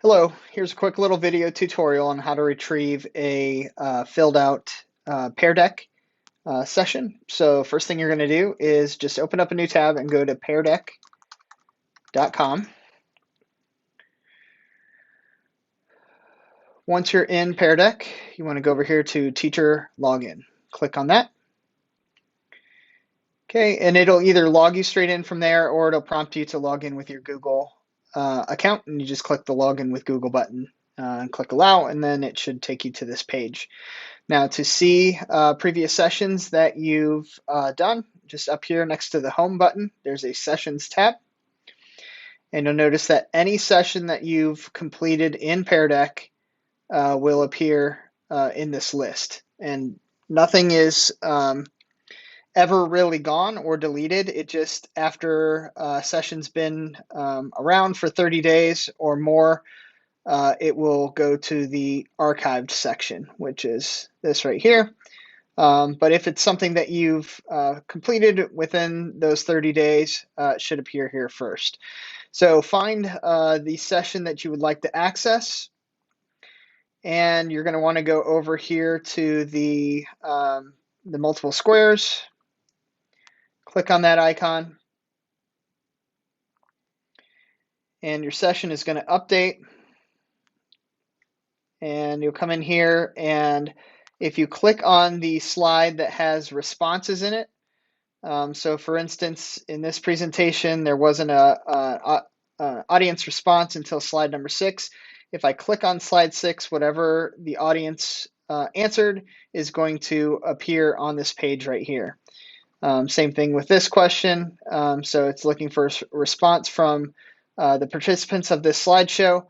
Hello, here's a quick little video tutorial on how to retrieve a filled out Pear Deck session. So first thing you're going to do is just open up a new tab and go to peardeck.com. Once you're in Pear Deck, you want to go over here to Teacher Login. Click on that. Okay, and it'll either log you straight in from there or it'll prompt you to log in with your Google account, and you just click the Login with Google button and click Allow, and then it should take you to this page. Now to see previous sessions that you've done, just up here next to the Home button, there's a Sessions tab. And you'll notice that any session that you've completed in Pear Deck will appear in this list. And nothing is ever really gone or deleted. It just, after a session's been around for 30 days or more, it will go to the archived section, which is this right here. But if it's something that you've completed within those 30 days, it should appear here first. So find the session that you would like to access, and you're going to want to go over here to the multiple squares. Click on that icon, and your session is going to update. And you'll come in here, and if you click on the slide that has responses in it, so for instance, in this presentation, there wasn't a audience response until slide number 6. If I click on slide 6, whatever the audience answered is going to appear on this page right here. Same thing with this question. So it's looking for a response from the participants of this slideshow.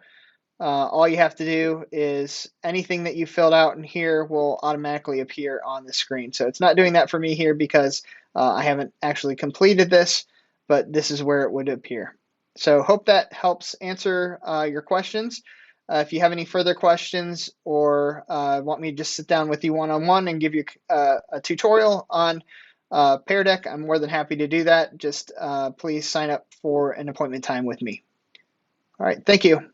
All you have to do is anything that you filled out in here will automatically appear on the screen. So it's not doing that for me here because I haven't actually completed this, but this is where it would appear. So hope that helps answer your questions. If you have any further questions or want me to just sit down with you one-on-one and give you a tutorial on Pear Deck, I'm more than happy to do that. Just please sign up for an appointment time with me. All right, thank you.